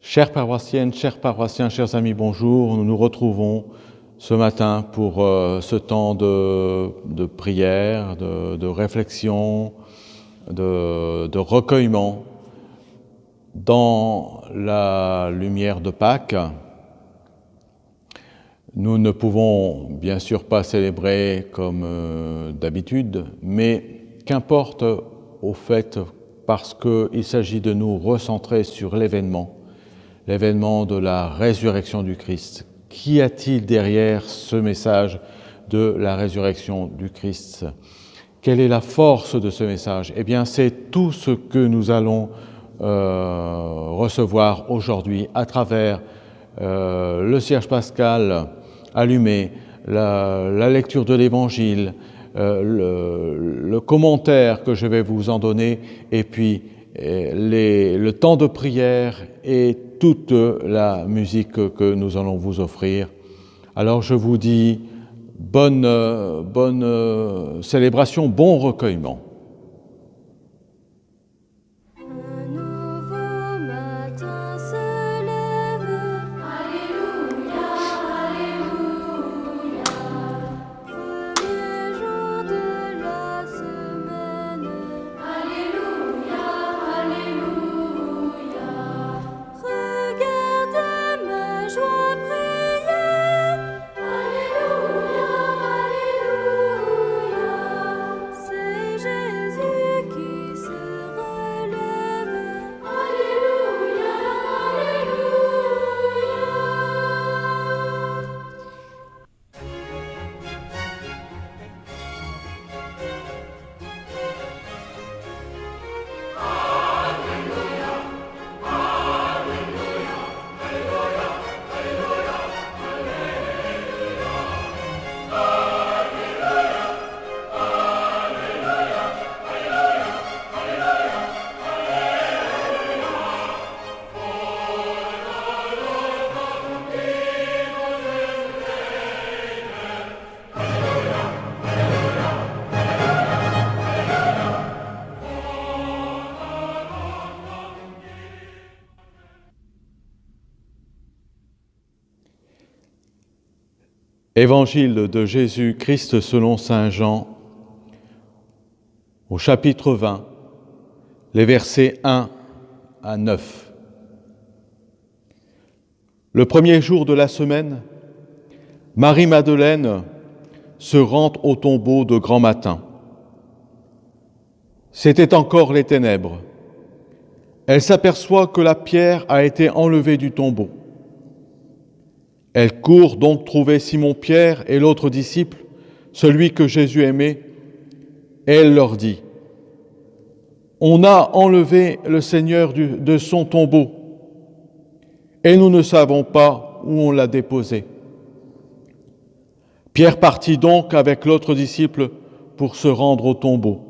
Chères paroissiennes, chers paroissiens, chers amis, bonjour. Nous nous retrouvons ce matin pour ce temps de prière, de réflexion, de recueillement dans la lumière de Pâques. Nous ne pouvons bien sûr pas célébrer comme d'habitude, mais qu'importe au fait, parce qu'il s'agit de nous recentrer sur l'événement de la résurrection du Christ. Qu'y a-t-il derrière ce message de la résurrection du Christ? Quelle est la force de ce message? Eh bien, c'est tout ce que nous allons recevoir aujourd'hui à travers le cierge pascal allumé, la lecture de l'Évangile, le commentaire que je vais vous en donner, et puis le temps de prière et toute la musique que nous allons vous offrir. Alors je vous dis bonne célébration, bon recueillement. Évangile de Jésus-Christ selon saint Jean, au chapitre 20, les versets 1 à 9. Le premier jour de la semaine, Marie-Madeleine se rend au tombeau de grand matin. C'était encore les ténèbres. Elle s'aperçoit que la pierre a été enlevée du tombeau. Elle court donc trouver Simon-Pierre et l'autre disciple, celui que Jésus aimait, et elle leur dit : « On a enlevé le Seigneur de son tombeau, et nous ne savons pas où on l'a déposé. » Pierre partit donc avec l'autre disciple pour se rendre au tombeau.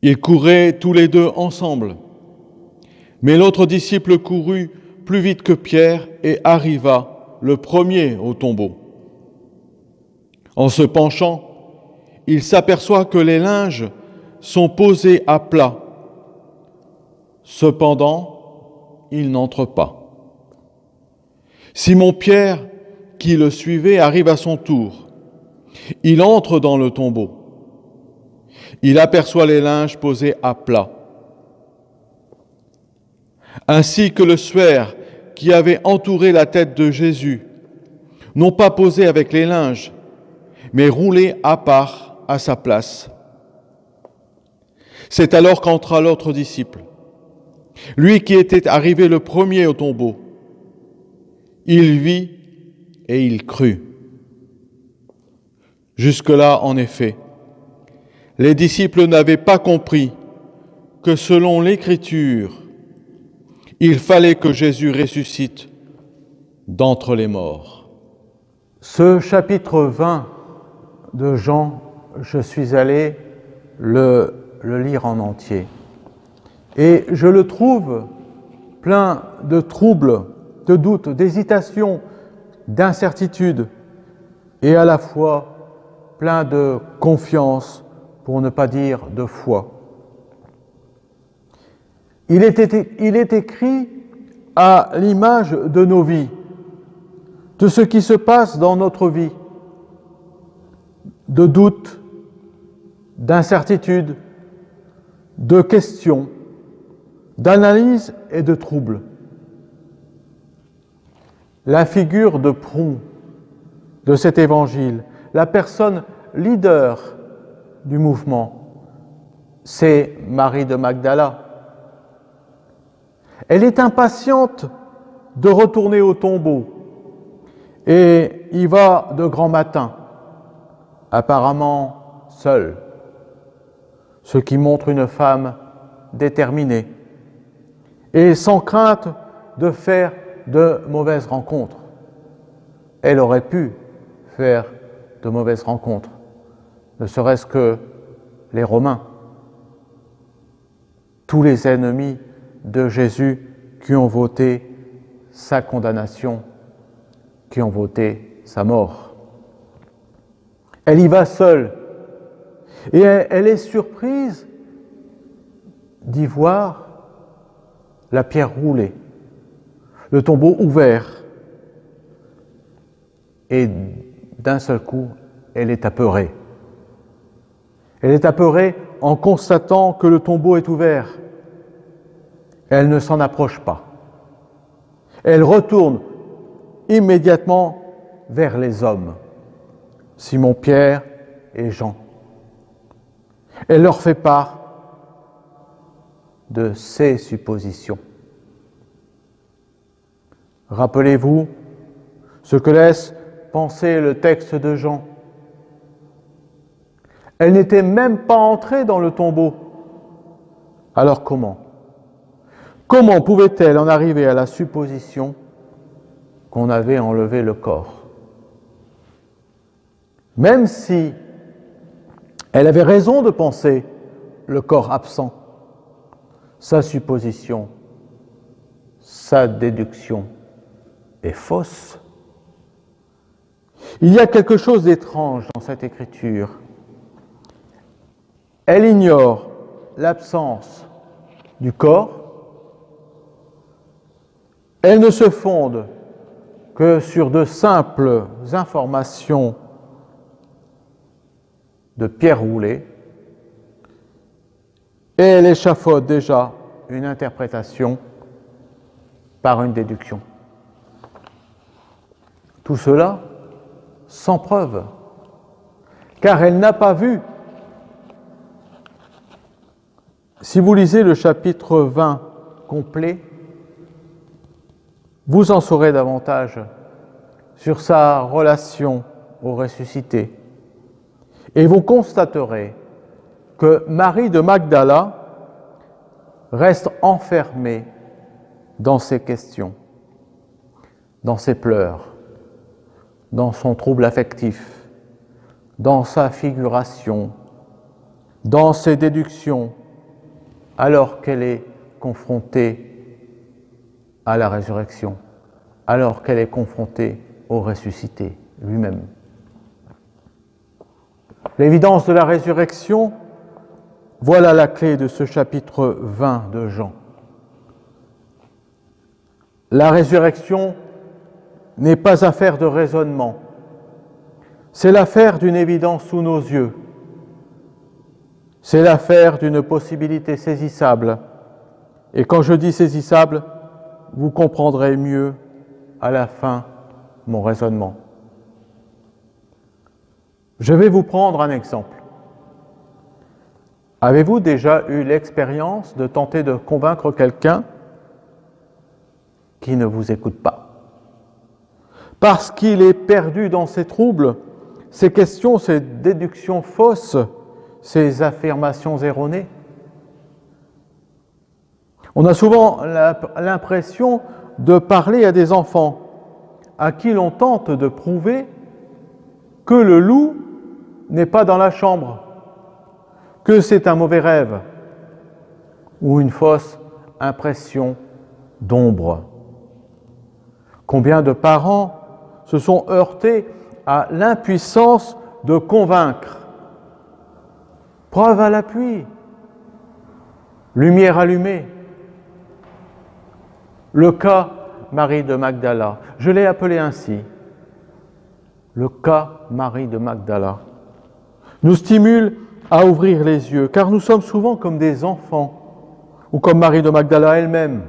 Ils couraient tous les deux ensemble, mais l'autre disciple courut plus vite que Pierre et arriva le premier au tombeau. En se penchant, il s'aperçoit que les linges sont posés à plat. Cependant, il n'entre pas. Simon-Pierre, qui le suivait, arrive à son tour. Il entre dans le tombeau. Il aperçoit les linges posés à plat, ainsi que le suaire qui avait entouré la tête de Jésus, non pas posé avec les linges, mais roulé à part à sa place. C'est alors qu'entra l'autre disciple, lui qui était arrivé le premier au tombeau. Il vit et il crut. Jusque-là, en effet, les disciples n'avaient pas compris que selon l'Écriture, il fallait que Jésus ressuscite d'entre les morts. Ce chapitre 20 de Jean, je suis allé le lire en entier. Et je le trouve plein de troubles, de doutes, d'hésitations, d'incertitudes, et à la fois plein de confiance, pour ne pas dire de foi. Il est écrit à l'image de nos vies, de ce qui se passe dans notre vie, de doutes, d'incertitudes, de questions, d'analyse et de troubles. La figure de proue de cet évangile, la personne leader du mouvement, c'est Marie de Magdala. Elle est impatiente de retourner au tombeau et y va de grand matin, apparemment seule, ce qui montre une femme déterminée et sans crainte de faire de mauvaises rencontres. Elle aurait pu faire de mauvaises rencontres, ne serait-ce que les Romains, tous les ennemis de Jésus qui ont voté sa condamnation, qui ont voté sa mort. Elle y va seule et elle est surprise d'y voir la pierre roulée, le tombeau ouvert, et d'un seul coup, elle est apeurée. Elle est apeurée en constatant que le tombeau est ouvert. Elle ne s'en approche pas. Elle retourne immédiatement vers les hommes, Simon, Pierre et Jean. Elle leur fait part de ses suppositions. Rappelez-vous ce que laisse penser le texte de Jean. Elle n'était même pas entrée dans le tombeau. Alors comment ? Comment pouvait-elle en arriver à la supposition qu'on avait enlevé le corps ? Même si elle avait raison de penser le corps absent, sa supposition, sa déduction est fausse. Il y a quelque chose d'étrange dans cette écriture. Elle ignore l'absence du corps. Elle ne se fonde que sur de simples informations de pierre roulée, et elle échafaude déjà une interprétation par une déduction. Tout cela sans preuve, car elle n'a pas vu. Si vous lisez le chapitre 20 complet, vous en saurez davantage sur sa relation au ressuscité. Et vous constaterez que Marie de Magdala reste enfermée dans ses questions, dans ses pleurs, dans son trouble affectif, dans sa figuration, dans ses déductions, alors qu'elle est confrontée à la résurrection, alors qu'elle est confrontée au ressuscité lui-même. L'évidence de la résurrection, voilà la clé de ce chapitre 20 de Jean. La résurrection n'est pas affaire de raisonnement, c'est l'affaire d'une évidence sous nos yeux, c'est l'affaire d'une possibilité saisissable. Et quand je dis saisissable, vous comprendrez mieux à la fin mon raisonnement. Je vais vous prendre un exemple. Avez-vous déjà eu l'expérience de tenter de convaincre quelqu'un qui ne vous écoute pas? Parce qu'il est perdu dans ses troubles, ses questions, ses déductions fausses, ses affirmations erronées. On a souvent l'impression de parler à des enfants à qui l'on tente de prouver que le loup n'est pas dans la chambre, que c'est un mauvais rêve ou une fausse impression d'ombre. Combien de parents se sont heurtés à l'impuissance de convaincre? Preuve à l'appui, lumière allumée. Le cas Marie de Magdala. Je l'ai appelé ainsi. Le cas Marie de Magdala nous stimule à ouvrir les yeux, car nous sommes souvent comme des enfants, ou comme Marie de Magdala elle-même,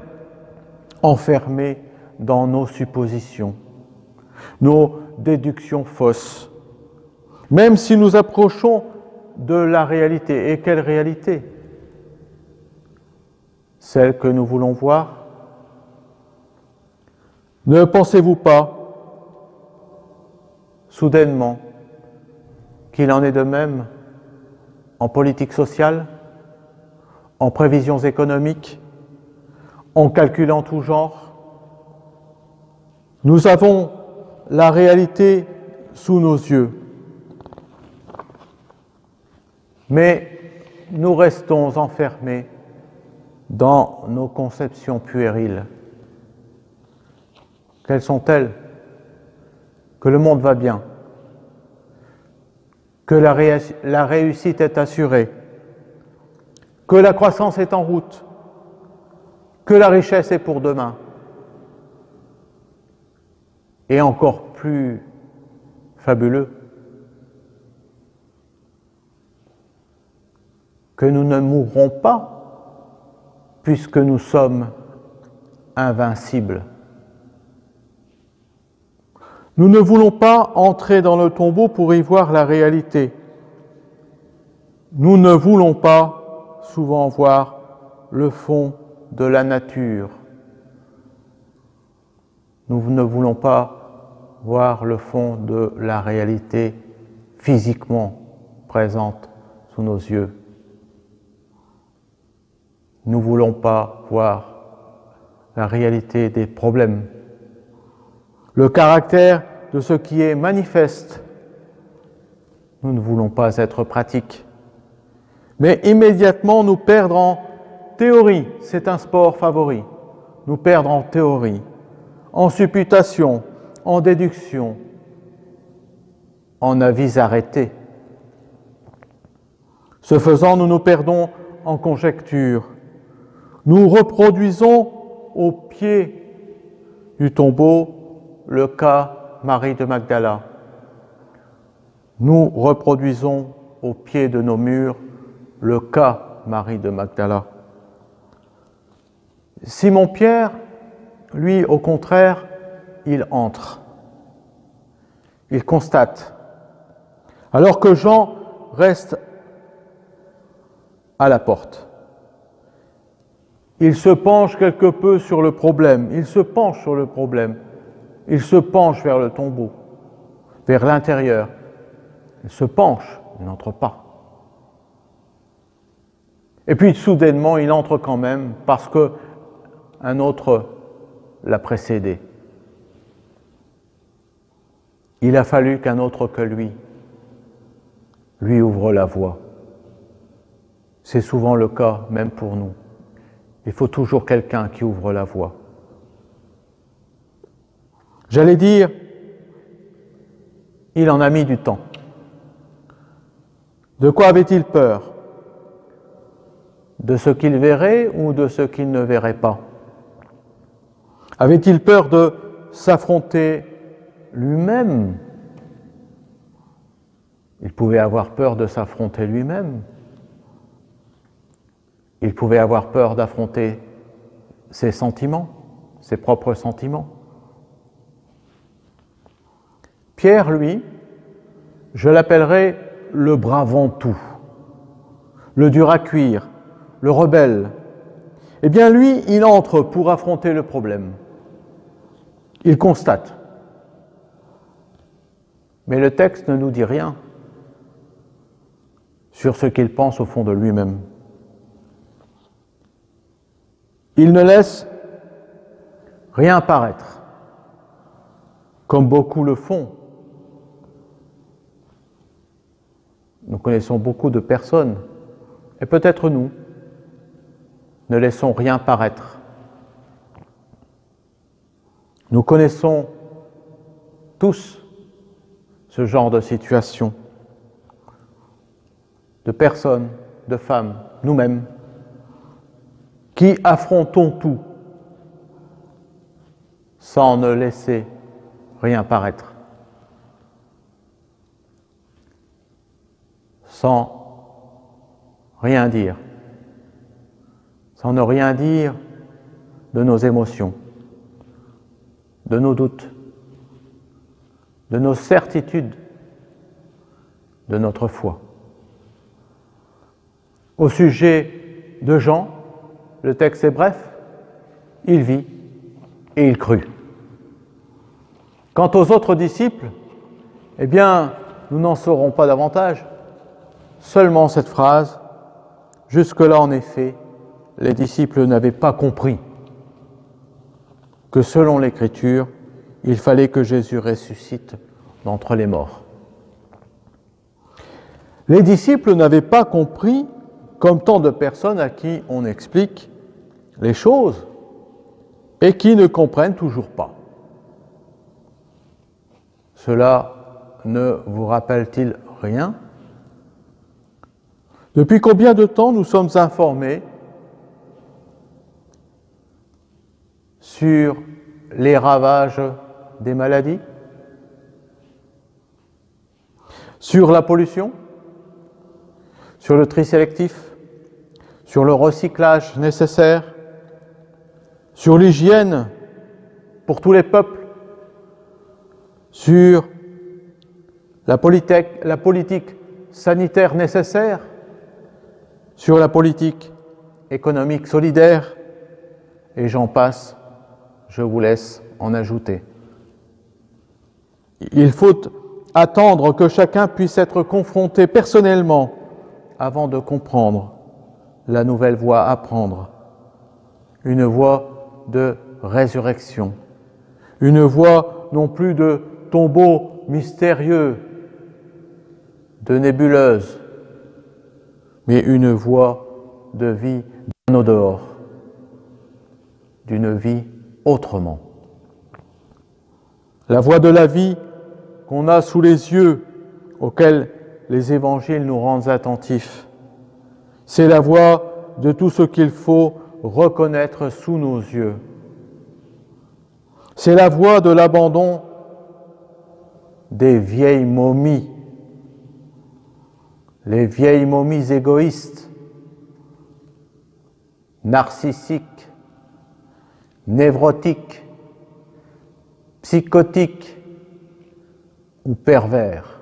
enfermés dans nos suppositions, nos déductions fausses, même si nous approchons de la réalité. Et quelle réalité? Celle que nous voulons voir? Ne pensez-vous pas, soudainement, qu'il en est de même en politique sociale, en prévisions économiques, en calculant tout genre? Nous avons la réalité sous nos yeux, mais nous restons enfermés dans nos conceptions puériles. Quelles sont-elles? Que le monde va bien, que la réussite est assurée, que la croissance est en route, que la richesse est pour demain. Et encore plus fabuleux, que nous ne mourrons pas puisque nous sommes invincibles. Nous ne voulons pas entrer dans le tombeau pour y voir la réalité. Nous ne voulons pas souvent voir le fond de la nature. Nous ne voulons pas voir le fond de la réalité physiquement présente sous nos yeux. Nous ne voulons pas voir la réalité des problèmes, le caractère de ce qui est manifeste. Nous ne voulons pas être pratiques, mais immédiatement nous perdre en théorie. C'est un sport favori. Nous perdre en théorie, en supputation, en déduction, en avis arrêtés. Ce faisant, nous nous perdons en conjecture. Nous reproduisons au pied du tombeau le cas Marie de Magdala. Nous reproduisons au pied de nos murs le cas Marie de Magdala. Simon-Pierre, lui, au contraire, il entre. Il constate. Alors que Jean reste à la porte. Il se penche quelque peu sur le problème. Il se penche sur le problème. Il se penche vers le tombeau, vers l'intérieur. Il se penche, il n'entre pas. Et puis soudainement, il entre quand même parce qu'un autre l'a précédé. Il a fallu qu'un autre que lui ouvre la voie. C'est souvent le cas, même pour nous. Il faut toujours quelqu'un qui ouvre la voie. J'allais dire, il en a mis du temps. De quoi avait-il peur? De ce qu'il verrait ou de ce qu'il ne verrait pas? Avait-il peur de s'affronter lui-même? Il pouvait avoir peur de s'affronter lui-même. Il pouvait avoir peur d'affronter ses sentiments, ses propres sentiments. Pierre, lui, je l'appellerais le bravant-tout, le dur à cuire, le rebelle. Eh bien, lui, il entre pour affronter le problème. Il constate. Mais le texte ne nous dit rien sur ce qu'il pense au fond de lui-même. Il ne laisse rien paraître, comme beaucoup le font. Nous connaissons beaucoup de personnes, et peut-être nous, ne laissons rien paraître. Nous connaissons tous ce genre de situation, de personnes, de femmes, nous-mêmes, qui affrontons tout sans ne laisser rien paraître, sans rien dire, sans ne rien dire de nos émotions, de nos doutes, de nos certitudes, de notre foi. Au sujet de Jean, le texte est bref, il vit et il crut. Quant aux autres disciples, eh bien, nous n'en saurons pas davantage, seulement cette phrase, jusque-là en effet, les disciples n'avaient pas compris que selon l'Écriture, il fallait que Jésus ressuscite d'entre les morts. Les disciples n'avaient pas compris, comme tant de personnes à qui on explique les choses et qui ne comprennent toujours pas. Cela ne vous rappelle-t-il rien ? Depuis combien de temps nous sommes informés sur les ravages des maladies, sur la pollution, sur le tri sélectif, sur le recyclage nécessaire, sur l'hygiène pour tous les peuples, sur la politique sanitaire nécessaire, sur la politique économique solidaire, et j'en passe, je vous laisse en ajouter. Il faut attendre que chacun puisse être confronté personnellement avant de comprendre la nouvelle voie à prendre, une voie de résurrection, une voie non plus de tombeau mystérieux, de nébuleuse, mais une voie de vie bien au dehors, d'une vie autrement. La voie de la vie qu'on a sous les yeux, auquel les évangiles nous rendent attentifs, c'est la voie de tout ce qu'il faut reconnaître sous nos yeux. C'est la voie de l'abandon des vieilles momies, les vieilles momies égoïstes, narcissiques, névrotiques, psychotiques ou pervers.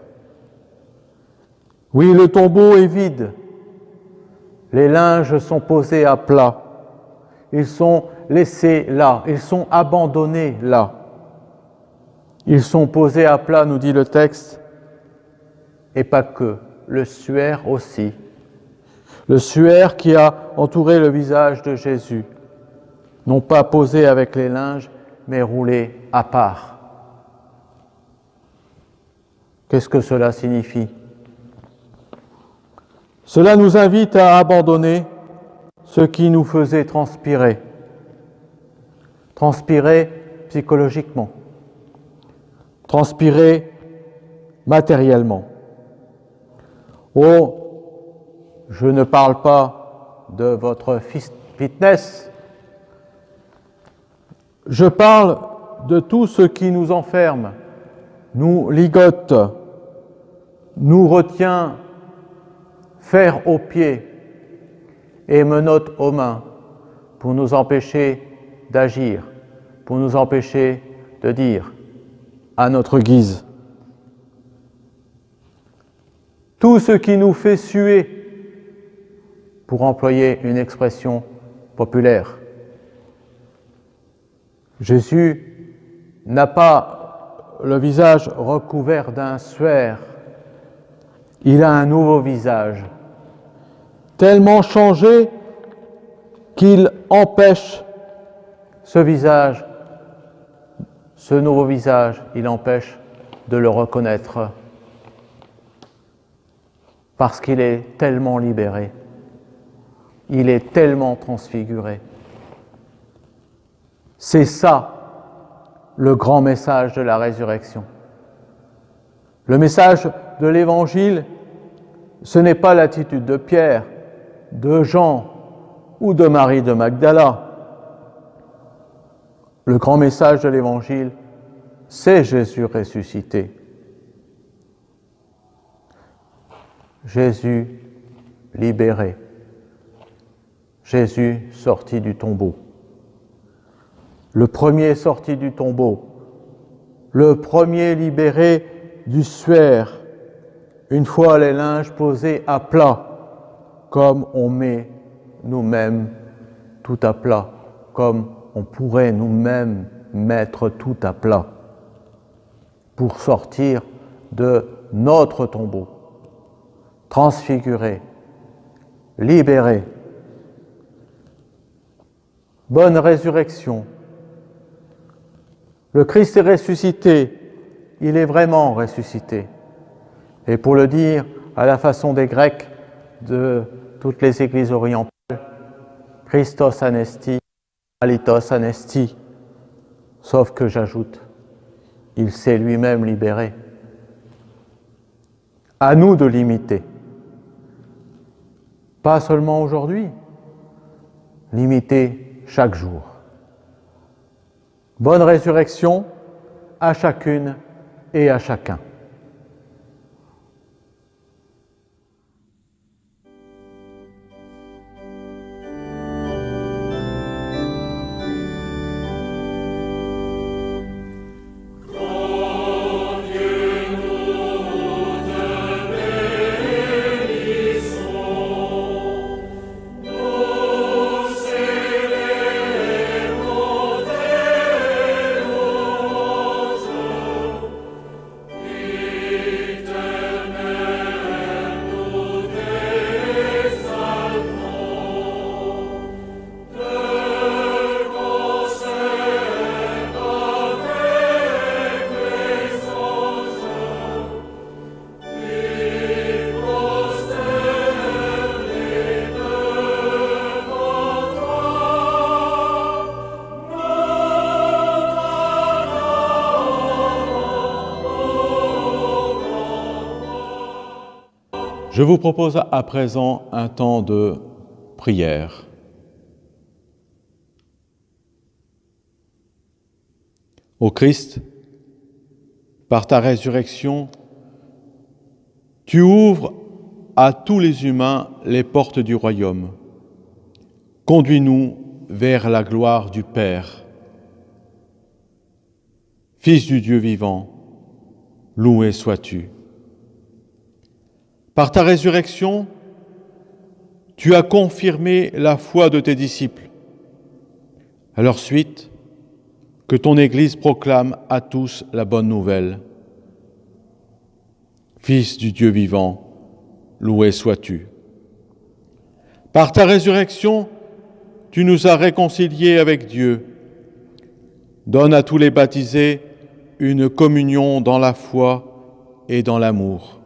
Oui, le tombeau est vide, les linges sont posés à plat, ils sont laissés là, ils sont abandonnés là. Ils sont posés à plat, nous dit le texte, et pas que, le suaire aussi. Le suaire qui a entouré le visage de Jésus, non pas posé avec les linges, mais roulé à part. Qu'est-ce que cela signifie ? Cela nous invite à abandonner ce qui nous faisait transpirer. Transpirer psychologiquement, transpirer matériellement. Oh, je ne parle pas de votre fitness, je parle de tout ce qui nous enferme, nous ligote, nous retient fer aux pieds et menottes aux mains pour nous empêcher d'agir, pour nous empêcher de dire à notre guise. Tout ce qui nous fait suer, pour employer une expression populaire. Jésus n'a pas le visage recouvert d'un suaire, il a un nouveau visage, tellement changé qu'il empêche ce visage, ce nouveau visage, il empêche de le reconnaître parce qu'il est tellement libéré, il est tellement transfiguré. C'est ça le grand message de la résurrection. Le message de l'Évangile, ce n'est pas l'attitude de Pierre, de Jean ou de Marie de Magdala. Le grand message de l'Évangile, c'est Jésus ressuscité. Jésus libéré. Jésus sorti du tombeau. Le premier sorti du tombeau. Le premier libéré du suaire. Une fois les linges posés à plat, comme on met nous-mêmes tout à plat, comme on pourrait nous-mêmes mettre tout à plat pour sortir de notre tombeau, transfiguré, libéré. Bonne résurrection. Le Christ est ressuscité, il est vraiment ressuscité. Et pour le dire à la façon des Grecs de toutes les églises orientales, Christos anesti, alitos anesti, sauf que j'ajoute, il s'est lui-même libéré. À nous de l'imiter. Pas seulement aujourd'hui, l'imiter chaque jour. Bonne résurrection à chacune et à chacun. Je vous propose à présent un temps de prière. Ô Christ, par ta résurrection, tu ouvres à tous les humains les portes du royaume. Conduis-nous vers la gloire du Père. Fils du Dieu vivant, loué sois-tu. Par ta résurrection, tu as confirmé la foi de tes disciples. À leur suite, que ton Église proclame à tous la bonne nouvelle. Fils du Dieu vivant, loué sois-tu. Par ta résurrection, tu nous as réconciliés avec Dieu. Donne à tous les baptisés une communion dans la foi et dans l'amour.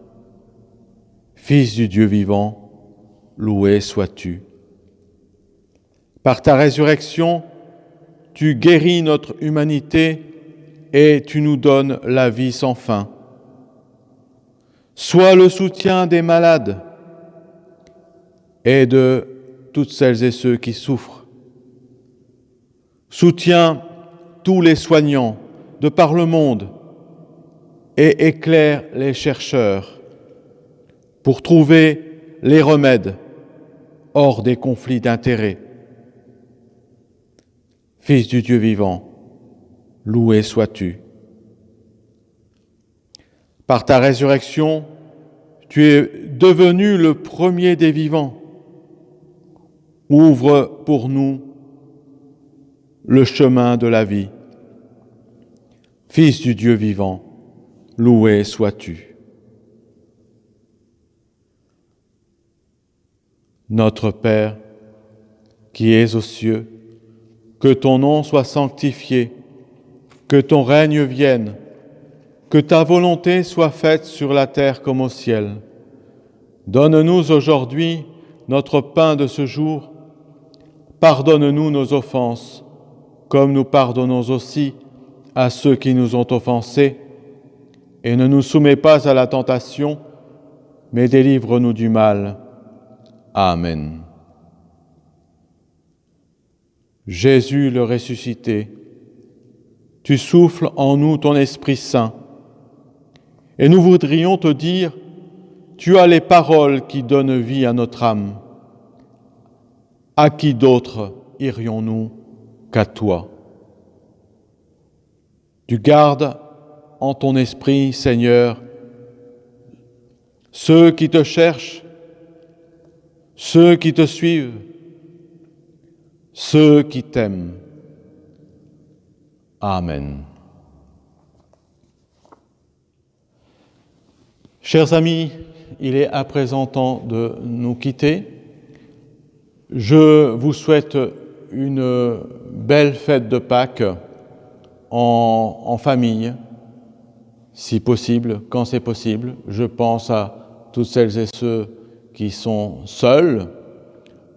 Fils du Dieu vivant, loué sois-tu. Par ta résurrection, tu guéris notre humanité et tu nous donnes la vie sans fin. Sois le soutien des malades et de toutes celles et ceux qui souffrent. Soutiens tous les soignants de par le monde et éclaire les chercheurs pour trouver les remèdes hors des conflits d'intérêts. Fils du Dieu vivant, loué sois-tu. Par ta résurrection, tu es devenu le premier des vivants. Ouvre pour nous le chemin de la vie. Fils du Dieu vivant, loué sois-tu. Notre Père, qui es aux cieux, que ton nom soit sanctifié, que ton règne vienne, que ta volonté soit faite sur la terre comme au ciel. Donne-nous aujourd'hui notre pain de ce jour. Pardonne-nous nos offenses, comme nous pardonnons aussi à ceux qui nous ont offensés. Et ne nous soumets pas à la tentation, mais délivre-nous du mal. Amen. Jésus le ressuscité, tu souffles en nous ton Esprit Saint. Et nous voudrions te dire, tu as les paroles qui donnent vie à notre âme. À qui d'autre irions-nous qu'à toi? Tu gardes en ton esprit, Seigneur, ceux qui te cherchent, ceux qui te suivent, ceux qui t'aiment. Amen. Chers amis, il est à présent temps de nous quitter. Je vous souhaite une belle fête de Pâques en famille, si possible, quand c'est possible. Je pense à toutes celles et ceux qui sont seuls,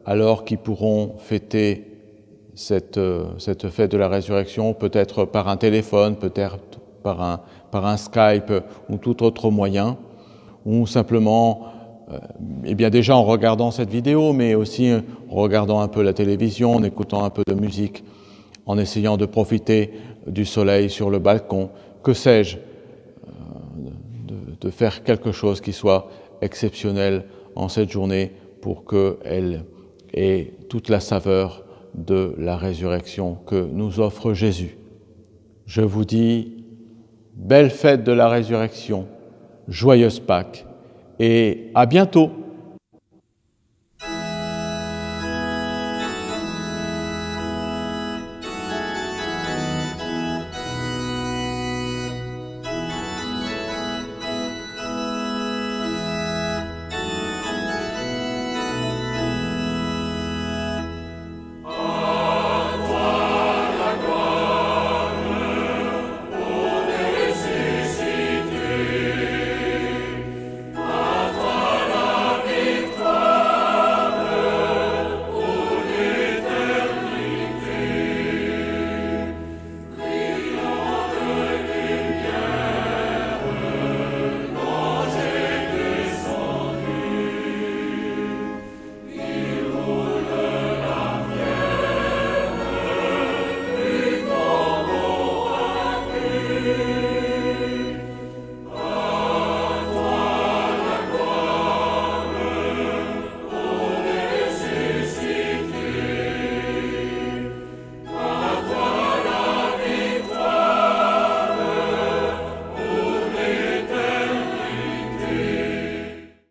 alors qu'ils pourront fêter cette fête de la résurrection, peut-être par un téléphone, peut-être par un Skype ou tout autre moyen, ou simplement, déjà en regardant cette vidéo, mais aussi en regardant un peu la télévision, en écoutant un peu de musique, en essayant de profiter du soleil sur le balcon, que sais-je, de faire quelque chose qui soit exceptionnel en cette journée pour qu'elle ait toute la saveur de la résurrection que nous offre Jésus. Je vous dis, belle fête de la résurrection, joyeuse Pâques et à bientôt.